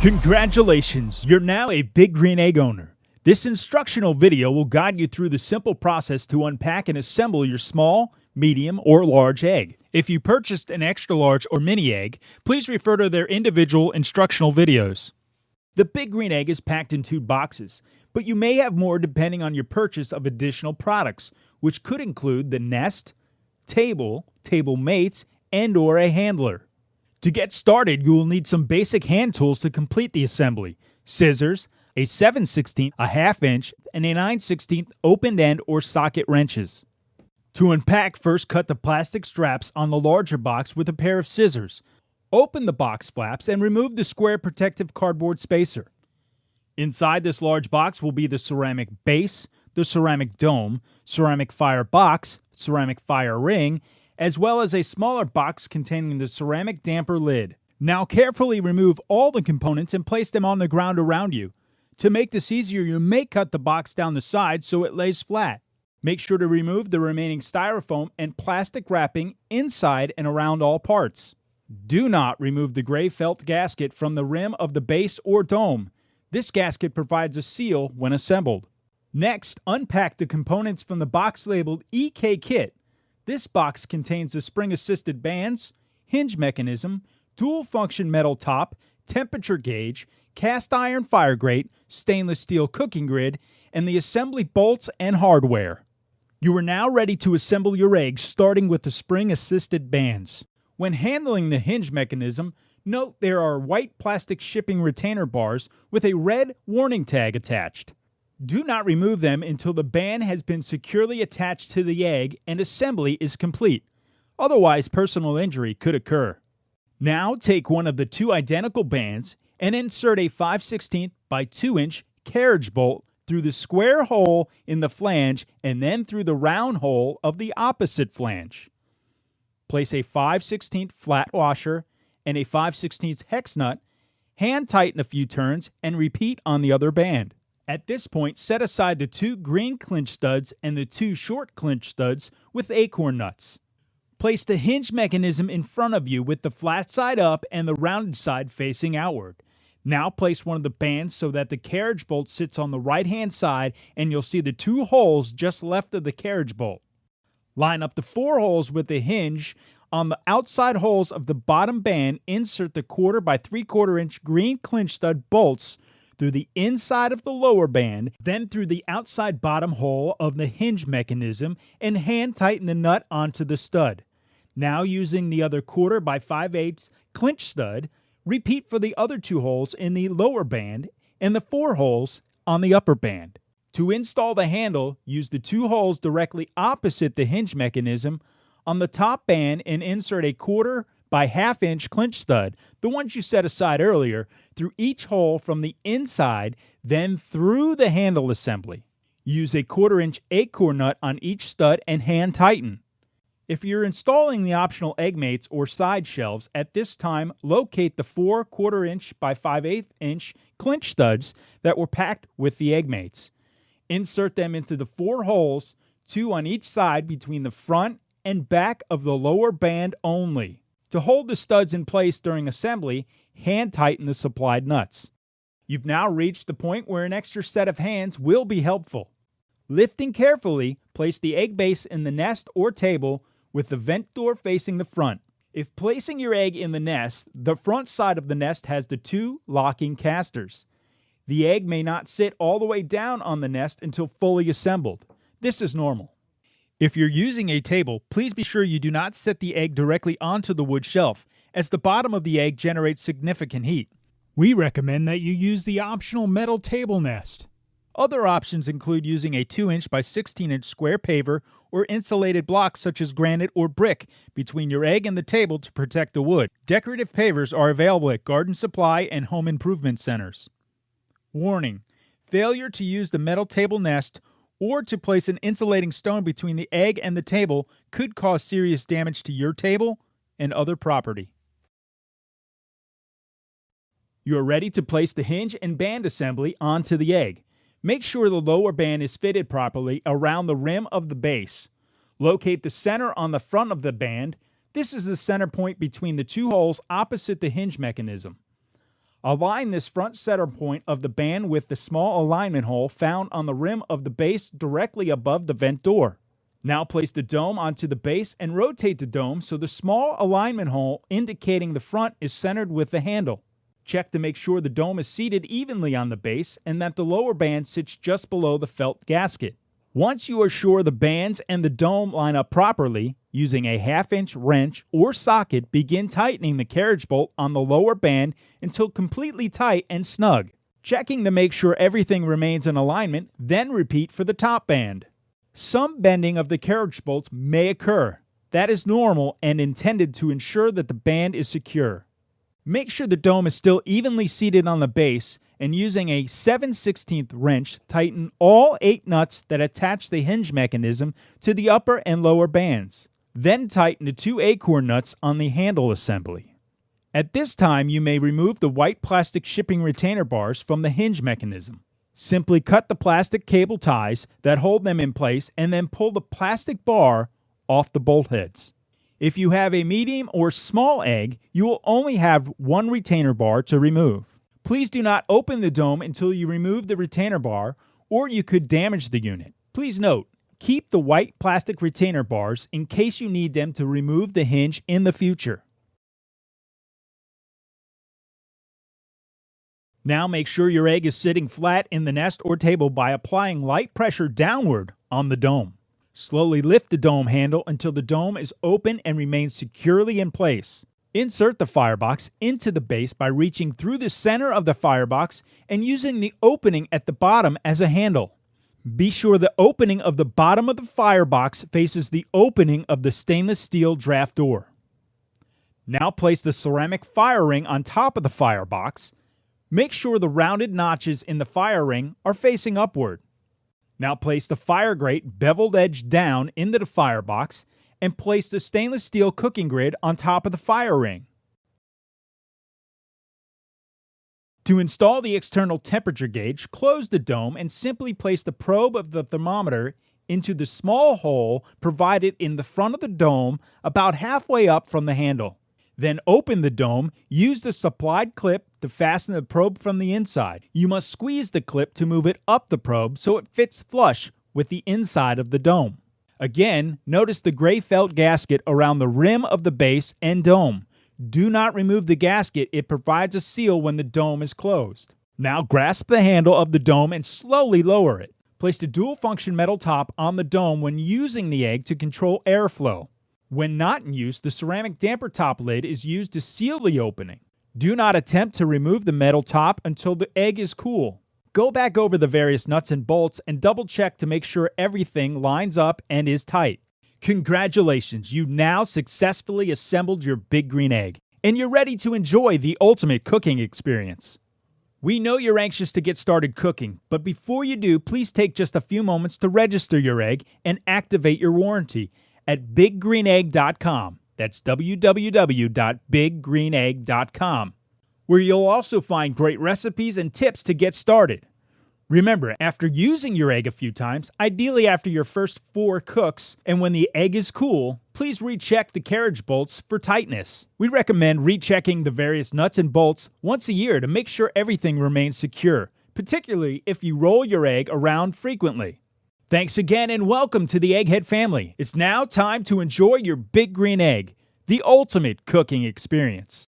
Congratulations, you're now a Big Green Egg owner. This instructional video will guide you through the simple process to unpack and assemble your small, medium, or large egg. If you purchased an extra large or mini egg, please refer to their individual instructional videos. The Big Green Egg is packed in 2 boxes, but you may have more depending on your purchase of additional products, which could include the nest, table, table mates, and/or a handler. To get started, you will need some basic hand tools to complete the assembly: scissors, a 7/16, a 1/2 inch, and a 9/16 open end or socket wrenches. To unpack, first cut the plastic straps on the larger box with a pair of scissors. Open the box flaps and remove the square protective cardboard spacer. Inside this large box will be the ceramic base, the ceramic dome, ceramic fire box, ceramic fire ring, as well as a smaller box containing the ceramic damper lid. Now carefully remove all the components and place them on the ground around you. To make this easier, you may cut the box down the side so it lays flat. Make sure to remove the remaining styrofoam and plastic wrapping inside and around all parts. Do not remove the gray felt gasket from the rim of the base or dome. This gasket provides a seal when assembled. Next, unpack the components from the box labeled EK Kit. This box contains the spring-assisted bands, hinge mechanism, dual-function metal top, temperature gauge, cast iron fire grate, stainless steel cooking grid, and the assembly bolts and hardware. You are now ready to assemble your eggs, starting with the spring-assisted bands. When handling the hinge mechanism, note there are white plastic shipping retainer bars with a red warning tag attached. Do not remove them until the band has been securely attached to the egg and assembly is complete. Otherwise, personal injury could occur. Now take one of the 2 identical bands and insert a 5/16 by 2 inch carriage bolt through the square hole in the flange and then through the round hole of the opposite flange. Place a 5/16 flat washer and a 5/16 hex nut, hand tighten a few turns, and repeat on the other band. At this point, set aside the 2 green clinch studs and the 2 short clinch studs with acorn nuts. Place the hinge mechanism in front of you with the flat side up and the rounded side facing outward. Now place one of the bands so that the carriage bolt sits on the right-hand side and you'll see the 2 holes just left of the carriage bolt. Line up the 4 holes with the hinge. On the outside holes of the bottom band, insert the 1/4 by 3/4 inch green clinch stud bolts through the inside of the lower band, then through the outside bottom hole of the hinge mechanism, and hand tighten the nut onto the stud. Now using the other 1/4 by 5/8 clinch stud, repeat for the other 2 holes in the lower band and the 4 holes on the upper band. To install the handle, use the 2 holes directly opposite the hinge mechanism on the top band and insert a 1/4 by 1/2 inch clinch stud, the ones you set aside earlier, through each hole from the inside, then through the handle assembly. Use a 1/4 inch acorn nut on each stud and hand tighten. If you're installing the optional egg mates or side shelves, at this time locate the 4 1/4 inch by 5/8 inch clinch studs that were packed with the egg mates. Insert them into the 4 holes, 2 on each side between the front and back of the lower band only. To hold the studs in place during assembly, hand tighten the supplied nuts. You've now reached the point where an extra set of hands will be helpful. Lifting carefully, place the egg base in the nest or table with the vent door facing the front. If placing your egg in the nest, the front side of the nest has the 2 locking casters. The egg may not sit all the way down on the nest until fully assembled. This is normal. If you're using a table, please be sure you do not set the egg directly onto the wood shelf, as the bottom of the egg generates significant heat. We recommend that you use the optional metal table nest. Other options include using a 2 inch by 16 inch square paver or insulated blocks such as granite or brick between your egg and the table to protect the wood. Decorative pavers are available at garden supply and home improvement centers. Warning: failure to use the metal table nest or to place an insulating stone between the egg and the table could cause serious damage to your table and other property. You are ready to place the hinge and band assembly onto the egg. Make sure the lower band is fitted properly around the rim of the base. Locate the center on the front of the band. This is the center point between the 2 holes opposite the hinge mechanism. Align this front center point of the band with the small alignment hole found on the rim of the base directly above the vent door. Now place the dome onto the base and rotate the dome so the small alignment hole indicating the front is centered with the handle. Check to make sure the dome is seated evenly on the base and that the lower band sits just below the felt gasket. Once you are sure the bands and the dome line up properly, using a 1/2-inch wrench or socket, begin tightening the carriage bolt on the lower band until completely tight and snug. Checking to make sure everything remains in alignment, then repeat for the top band. Some bending of the carriage bolts may occur. That is normal and intended to ensure that the band is secure. Make sure the dome is still evenly seated on the base, and using a 7/16 wrench, tighten all 8 nuts that attach the hinge mechanism to the upper and lower bands. Then tighten the 2 acorn nuts on the handle assembly. At this time, you may remove the white plastic shipping retainer bars from the hinge mechanism. Simply cut the plastic cable ties that hold them in place and then pull the plastic bar off the bolt heads. If you have a medium or small egg, you will only have 1 retainer bar to remove. Please do not open the dome until you remove the retainer bar, or you could damage the unit. Please note, keep the white plastic retainer bars in case you need them to remove the hinge in the future. Now make sure your egg is sitting flat in the nest or table by applying light pressure downward on the dome. Slowly lift the dome handle until the dome is open and remains securely in place. Insert the firebox into the base by reaching through the center of the firebox and using the opening at the bottom as a handle. Be sure the opening of the bottom of the firebox faces the opening of the stainless steel draft door. Now place the ceramic fire ring on top of the firebox. Make sure the rounded notches in the fire ring are facing upward. Now place the fire grate beveled edge down into the firebox and place the stainless steel cooking grid on top of the fire ring. To install the external temperature gauge, close the dome and simply place the probe of the thermometer into the small hole provided in the front of the dome about halfway up from the handle. Then open the dome, use the supplied clip to fasten the probe from the inside. You must squeeze the clip to move it up the probe so it fits flush with the inside of the dome. Again, notice the gray felt gasket around the rim of the base and dome. Do not remove the gasket, it provides a seal when the dome is closed. Now grasp the handle of the dome and slowly lower it. Place the dual function metal top on the dome when using the egg to control airflow. When not in use, the ceramic damper top lid is used to seal the opening. Do not attempt to remove the metal top until the egg is cool. Go back over the various nuts and bolts and double check to make sure everything lines up and is tight. Congratulations, you now successfully assembled your Big Green Egg, and you're ready to enjoy the ultimate cooking experience. We know you're anxious to get started cooking, but before you do, please take just a few moments to register your egg and activate your warranty at biggreenegg.com. That's www.biggreenegg.com, where you'll also find great recipes and tips to get started. Remember, after using your egg a few times, ideally after your first 4 cooks, and when the egg is cool, please recheck the carriage bolts for tightness. We recommend rechecking the various nuts and bolts once a year to make sure everything remains secure, particularly if you roll your egg around frequently. Thanks again and welcome to the Egghead family. It's now time to enjoy your Big Green Egg, the ultimate cooking experience.